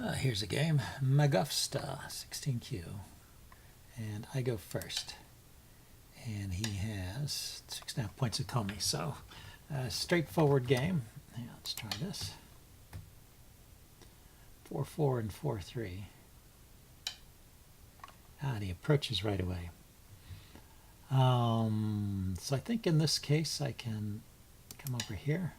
Here's a game, Magufsta, 16Q, and I go first. And he has 6.5 points of Comey, so straightforward game. Yeah, let's try this. 4-4 and 4-3. And he approaches right away. So I think in this case I can come over here.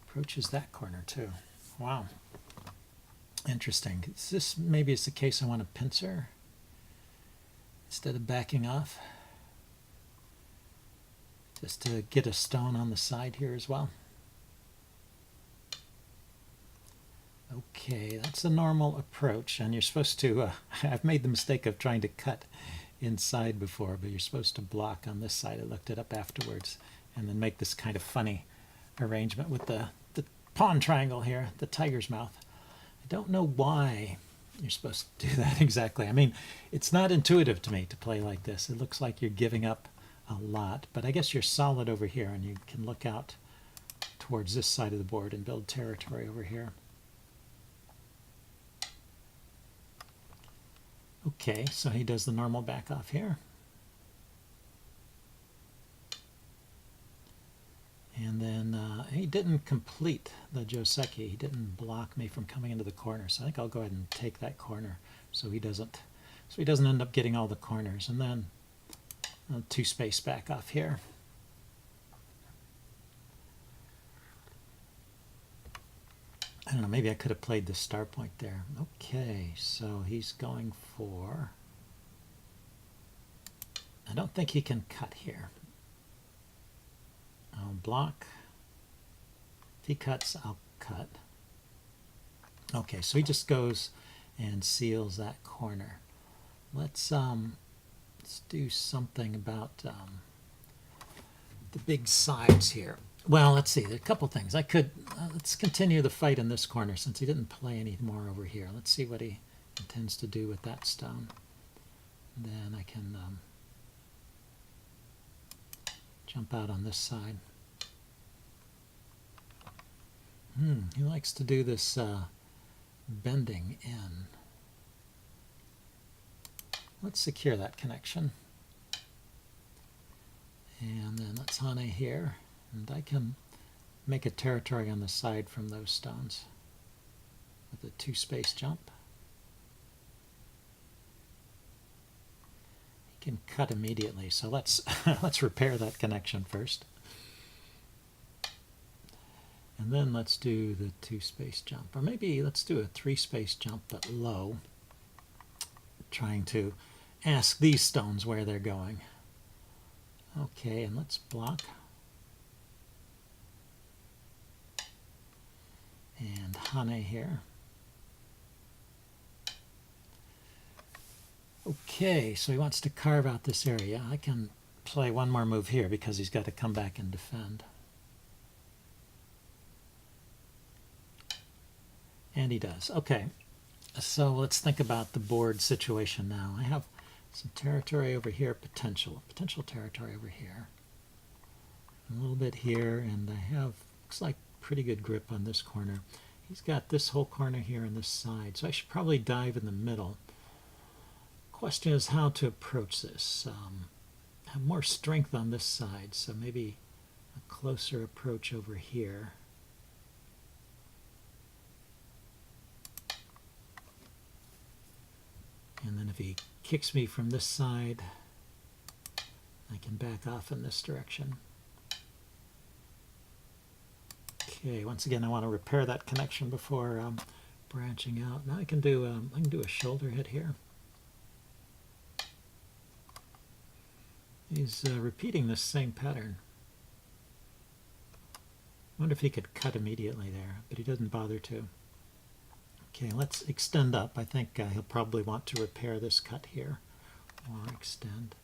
Approaches that corner too. Wow. Interesting. Is this maybe it's the case I want a pincer instead of backing off? Just to get a stone on the side here as well. Okay, that's a normal approach, and you're supposed to, I've made the mistake of trying to cut inside before, but you're supposed to block on this side. I looked it up afterwards, and then make this kind of funny arrangement with the pawn triangle here, the tiger's mouth. I don't know why you're supposed to do that exactly. I mean, it's not intuitive to me to play like this. It looks like you're giving up a lot, but I guess you're solid over here, and you can look out towards this side of the board and build territory over here. Okay, so he does the normal back off here. And then he didn't complete the Joseki. He didn't block me from coming into the corner. So I think I'll go ahead and take that corner so he doesn't end up getting all the corners. And then a 2-space back off here. I don't know, maybe I could have played the star point there. Okay, so he's going for... I don't think he can cut here. I'll block. If he cuts, I'll cut. Okay, so he just goes and seals that corner. Let's do something about the big sides here. Well, let's see. There are a couple things. I could let's continue the fight in this corner since he didn't play any more over here. Let's see what he intends to do with that stone. Then I can jump out on this side. He likes to do this bending in. Let's secure that connection. And then let's Hane here. And I can make a territory on the side from those stones with a 2-space jump. He can cut immediately, so let's let's repair that connection first. And then let's do the 2-space jump, or maybe let's do a 3-space jump but low, trying to ask these stones where they're going. Okay, and let's block. And Hane here. Okay, so he wants to carve out this area. I can play one more move here because he's got to come back and defend. And he does. Okay, so let's think about the board situation now. I have some territory over here, potential territory over here. A little bit here, and I have, looks like, pretty good grip on this corner. He's got this whole corner here and this side, so I should probably dive in the middle. Question is how to approach this. Have more strength on this side, so maybe a closer approach over here. And then if he kicks me from this side, I can back off in this direction. Okay, once again, I want to repair that connection before branching out. Now I can do a shoulder hit here. He's repeating this same pattern. I wonder if he could cut immediately there, but he doesn't bother to. Okay, let's extend up. I think he'll probably want to repair this cut here, or extend.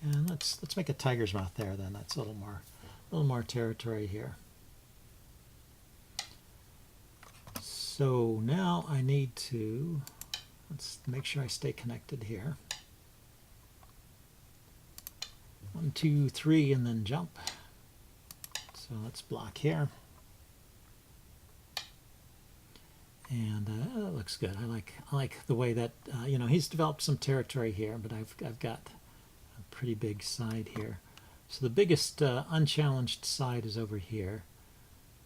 And let's make a tiger's mouth there. Then that's a little more territory here. So now I need to, let's make sure I stay connected here. One 2, 3, and then jump. So let's block here. And that looks good. I like the way that you know, he's developed some territory here, but I've got a pretty big side here. So the biggest unchallenged side is over here.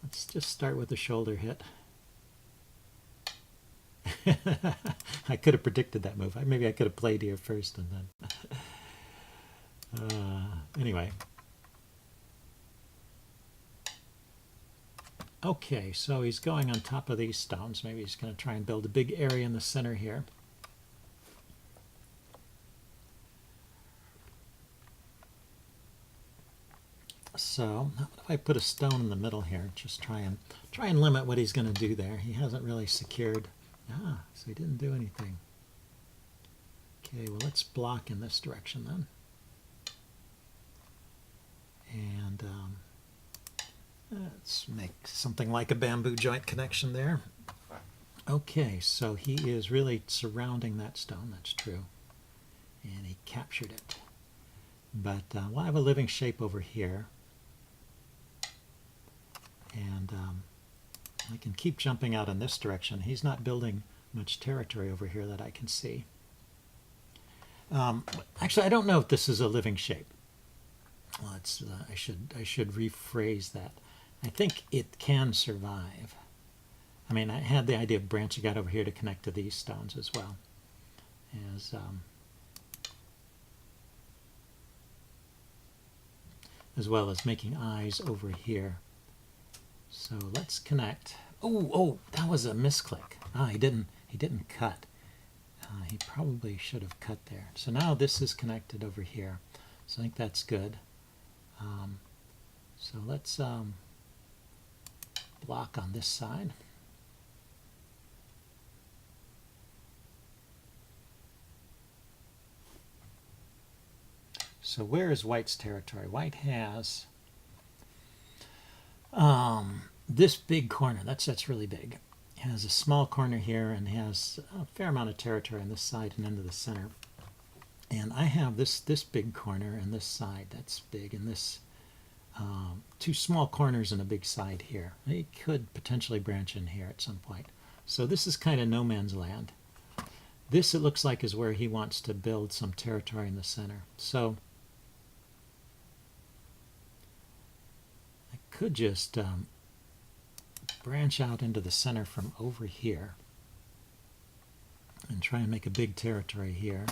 Let's just start with the shoulder hit. I could have predicted that move. Maybe I could have played here first and then. Anyway. Okay, so he's going on top of these stones. Maybe he's going to try and build a big area in the center here. So if I put a stone in the middle here, just try and limit what he's going to do there. He hasn't really secured. So he didn't do anything. Okay, well, let's block in this direction then. And let's make something like a bamboo joint connection there. Okay, so he is really surrounding that stone. That's true. And he captured it. But we'll have a living shape over here. And I can keep jumping out in this direction. He's not building much territory over here that I can see. Actually, I don't know if this is a living shape. Well, I should rephrase that. I think it can survive. I mean, I had the idea of branching out over here to connect to these stones as well as making eyes over here. So let's connect. Oh, that was a misclick. He didn't cut. He probably should have cut there. So now this is connected over here. So I think that's good. So let's block on this side. So where is White's territory? White has this big corner. That's really big. It has a small corner here and has a fair amount of territory on this side and into the center. And I have this big corner and this side that's big, and this two small corners and a big side here. It could potentially branch in here at some point. So this is kind of no man's land. This, it looks like, is where he wants to build some territory in the center. So I could just branch out into the center from over here and try and make a big territory here.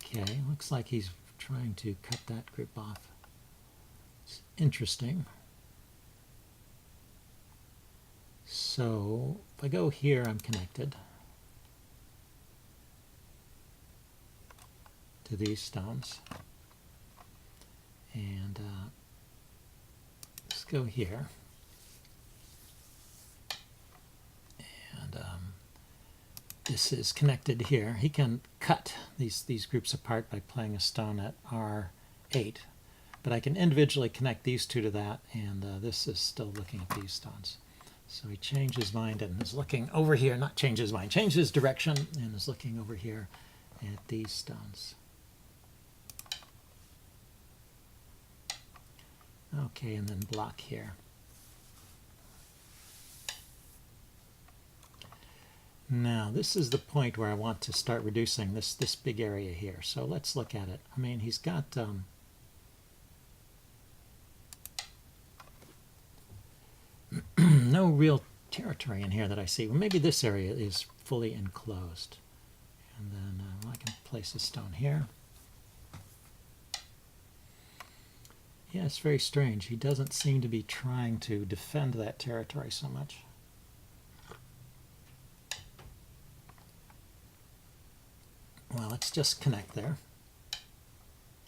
Okay, looks like he's trying to cut that group off. It's interesting. So if I go here, I'm connected to these stones. And let's go here. And this is connected here. He can cut these groups apart by playing a stone at R8. But I can individually connect these two to that, and this is still looking at these stones. So he changed his mind and is looking over here, not changed his mind, changed his direction, and is looking over here at these stones. Okay, and then block here. Now, this is the point where I want to start reducing this big area here. So let's look at it. I mean, he's got no real territory in here that I see. Well, maybe this area is fully enclosed. And then I can place a stone here. Yeah, it's very strange. He doesn't seem to be trying to defend that territory so much. Well, let's just connect there.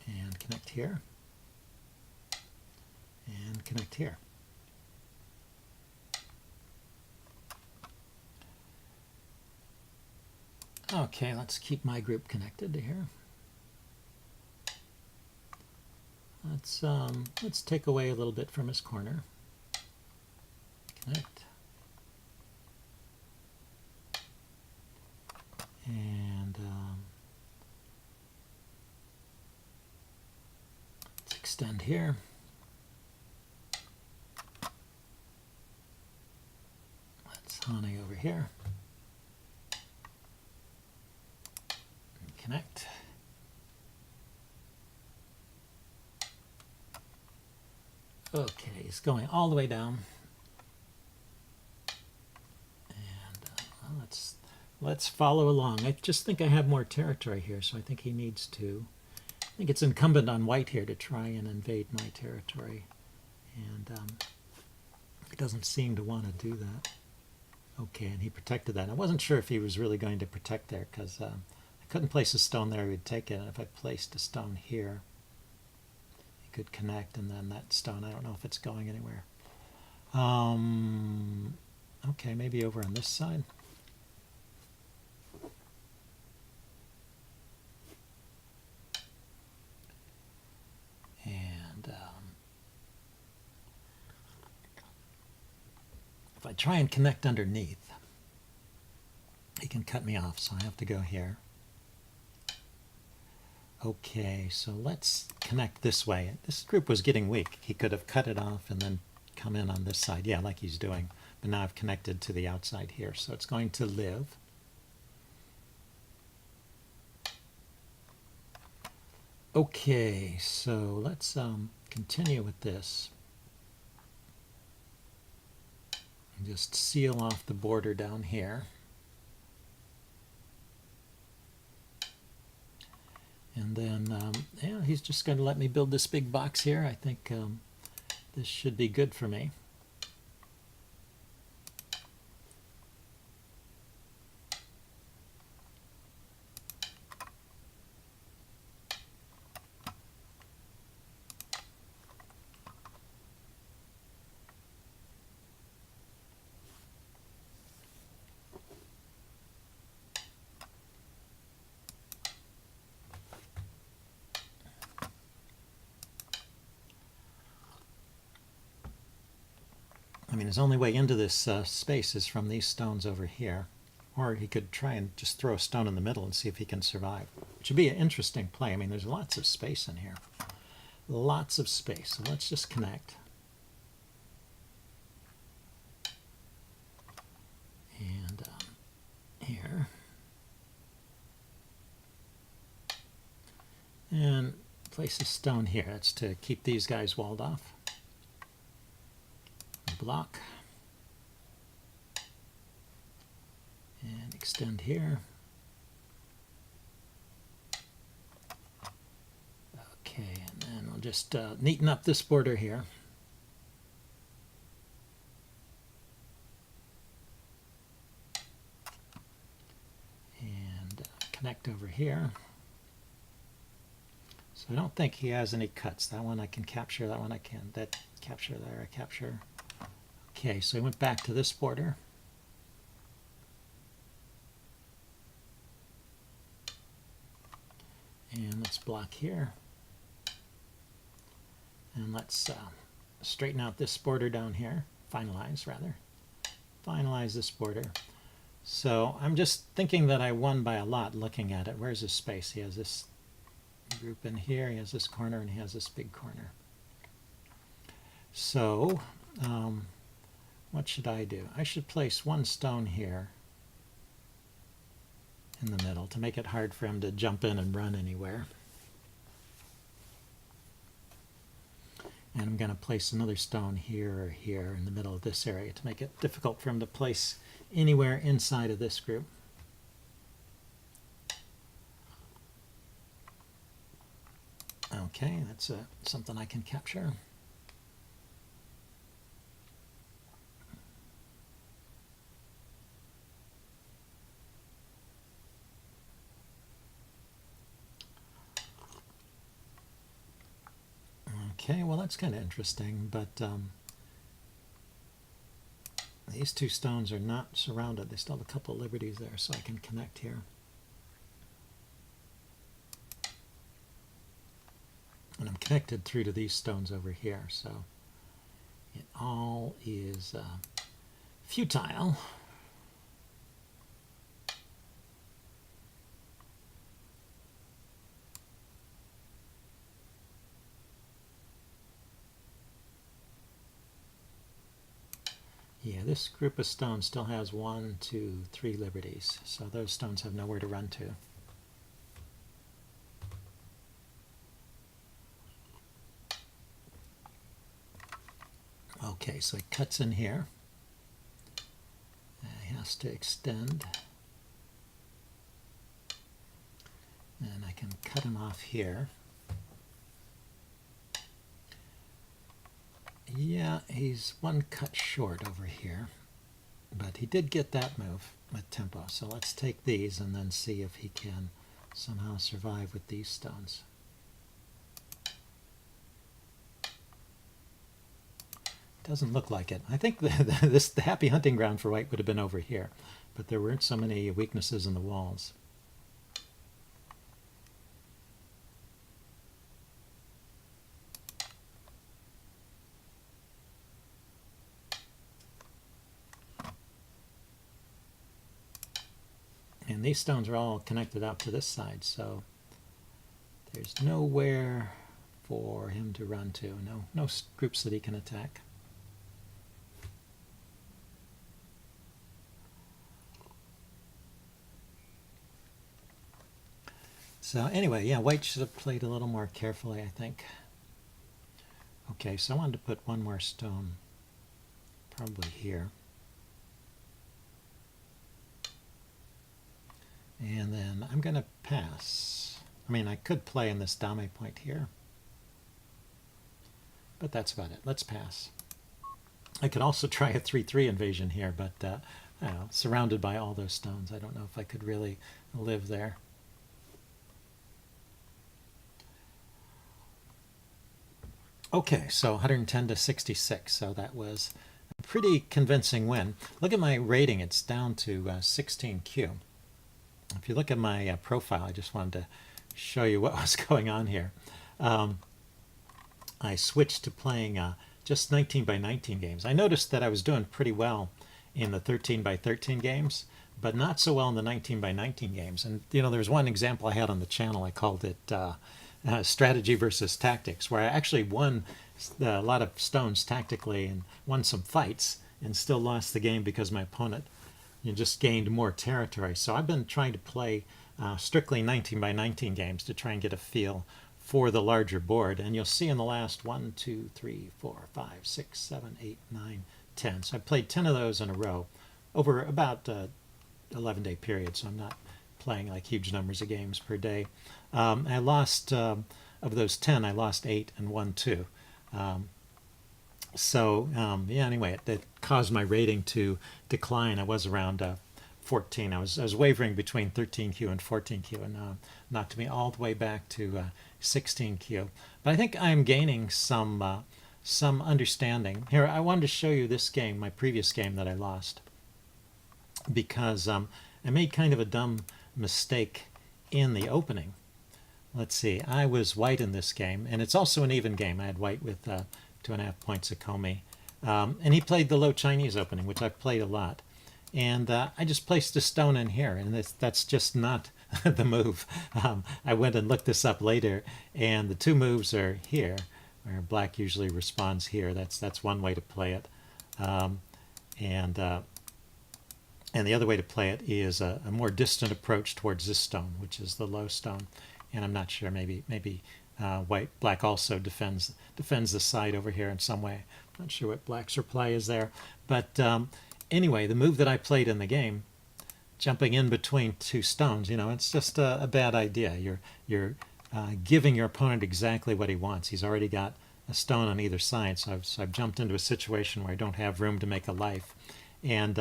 And connect here. And connect here. Okay, let's keep my group connected to here. Let's take away a little bit from his corner. Connect. And extend here. Let's Hane over here. And connect. Okay, it's going all the way down. And let's follow along. I just think I have more territory here, so I think he needs to. I think it's incumbent on white here to try and invade my territory. And he doesn't seem to want to do that. Okay, and he protected that. I wasn't sure if he was really going to protect there, because I couldn't place a stone there, he would take it. And if I placed a stone here, he could connect, and then that stone, I don't know if it's going anywhere. Okay, maybe over on this side. And if I try and connect underneath, he can cut me off, so I have to go here. Okay, so let's connect this way. This group was getting weak. He could have cut it off and then come in on this side, yeah, like he's doing. But now I've connected to the outside here, so it's going to live. Okay, so let's continue with this. And just seal off the border down here. And then, yeah, he's just going to let me build this big box here. I think this should be good for me. I mean, his only way into this space is from these stones over here. Or he could try and just throw a stone in the middle and see if he can survive. Which would be an interesting play. I mean, there's lots of space in here. Lots of space. So let's just connect. And here. And place a stone here. That's to keep these guys walled off. Block. And extend here. Okay, and then we'll just neaten up this border here. And connect over here. So I don't think he has any cuts. That one I can capture, that one I can. That capture there, I capture. Okay, so he went back to this border. And let's block here. And let's straighten out this border down here. Finalize, rather. Finalize this border. So I'm just thinking that I won by a lot looking at it. Where's his space? He has this group in here, he has this corner, and he has this big corner. So, what should I do? I should place one stone here in the middle to make it hard for him to jump in and run anywhere. And I'm going to place another stone here or here in the middle of this area to make it difficult for him to place anywhere inside of this group. Okay, that's something I can capture. Okay, well that's kind of interesting, but these two stones are not surrounded. They still have a couple of liberties there, so I can connect here. And I'm connected through to these stones over here, so it all is futile. Yeah, this group of stones still has 1, 2, 3 liberties, so those stones have nowhere to run to. Okay, so he cuts in here. He has to extend. And I can cut him off here. Yeah, he's one cut short over here. But he did get that move with tempo. So let's take these and then see if he can somehow survive with these stones. Doesn't look like it. I think the happy hunting ground for white would have been over here, but there weren't so many weaknesses in the walls. And these stones are all connected out to this side, so there's nowhere for him to run to. No groups that he can attack. So anyway, yeah, white should have played a little more carefully, I think. Okay, so I wanted to put one more stone probably here. And then I'm going to pass. I mean, I could play in this dame point here, but that's about it. Let's pass. I could also try a 3-3 invasion here, but I don't know, surrounded by all those stones, I don't know if I could really live there. Okay, so 110 to 66, so that was a pretty convincing win. Look at my rating, it's down to 16Q. If you look at my profile, I just wanted to show you what was going on here. I switched to playing just 19 by 19 games. I noticed that I was doing pretty well in the 13 by 13 games, but not so well in the 19 by 19 games. And you know, there's one example I had on the channel. I called it strategy versus tactics, where I actually won a lot of stones tactically and won some fights and still lost the game because my opponent just gained more territory. So I've been trying to play strictly 19 by 19 games to try and get a feel for the larger board. And you'll see in the last 1, 2, 3, 4, 5, 6, 7, 8, 9, 10. So I played 10 of those in a row over about 11-day period. So I'm not playing like huge numbers of games per day. I lost, of those 10, I lost 8 and won 2. Yeah, anyway, it caused my rating to decline. I was around 14. I was wavering between 13Q and 14Q, and knocked me all the way back to 16Q. But I think I'm gaining some understanding. Here, I wanted to show you this game, my previous game that I lost, because I made kind of a dumb mistake in the opening. Let's see, I was white in this game, and it's also an even game. I had white with 2.5 points of Comey. And he played the low Chinese opening, which I've played a lot. And I just placed a stone in here, and that's just not the move. I went and looked this up later, and the two moves are here, where black usually responds here. That's one way to play it. And the other way to play it is a more distant approach towards this stone, which is the low stone. And I'm not sure, maybe black also defends the side over here in some way. I'm not sure what black's reply is there. But anyway, the move that I played in the game, jumping in between two stones, it's just a bad idea. You're giving your opponent exactly what he wants. He's already got a stone on either side, so I've jumped into a situation where I don't have room to make a life. And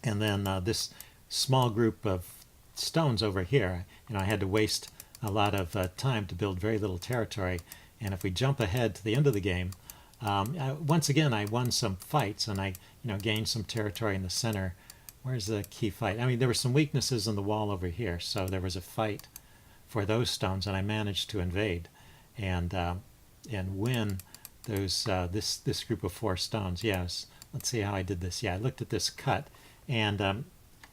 then this small group of stones over here, I had to waste a lot of time to build very little territory. And if we jump ahead to the end of the game, once again I won some fights, and I gained some territory in the center. Where's the key fight? I mean, there were some weaknesses in the wall over here, so there was a fight for those stones, and I managed to invade and win those this group of 4 stones. Yes, let's see how I did this. Yeah, I looked at this cut, and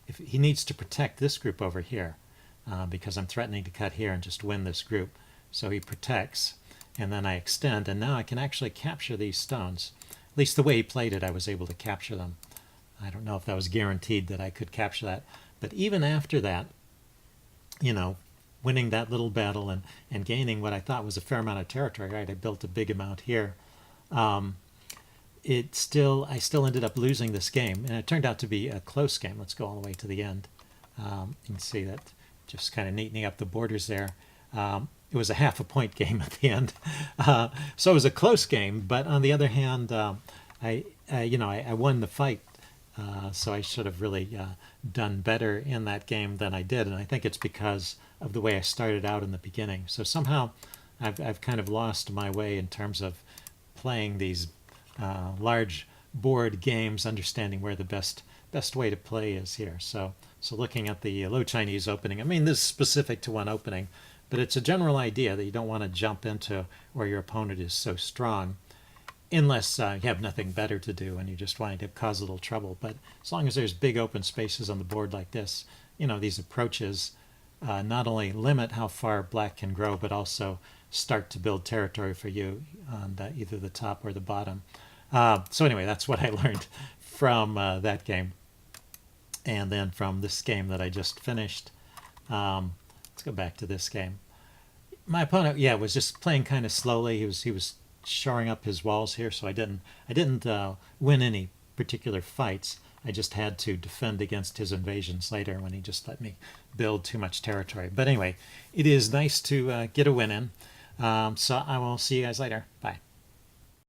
if he needs to protect this group over here, because I'm threatening to cut here and just win this group. So he protects, and then I extend, and now I can actually capture these stones. least the way he played it, I was able to capture them. I don't know if that was guaranteed that I could capture that. But even after that, you know, winning that little battle and gaining what I thought was a fair amount of territory, right? I built a big amount here. I still ended up losing this game, and it turned out to be a close game. Let's go all the way to the end. You can see that just kind of neatening up the borders there. It was a half a point game at the end, so it was a close game. But on the other hand, I won the fight, so I should have really done better in that game than I did, and I think it's because of the way I started out in the beginning. So somehow, I've kind of lost my way in terms of playing these large board games, understanding where the best way to play is here. So looking at the low Chinese opening, I mean, this is specific to one opening, but it's a general idea that you don't want to jump into where your opponent is so strong, unless you have nothing better to do and you just want to cause a little trouble. But as long as there's big open spaces on the board like this, these approaches not only limit how far black can grow, but also start to build territory for you on either the top or the bottom. So anyway, that's what I learned from that game. And then from this game that I just finished, let's go back to this game. My opponent, was just playing kind of slowly. He was shoring up his walls here, so I didn't win any particular fights. I just had to defend against his invasions later when he just let me build too much territory. But anyway, it is nice to get a win in. So I will see you guys later. Bye.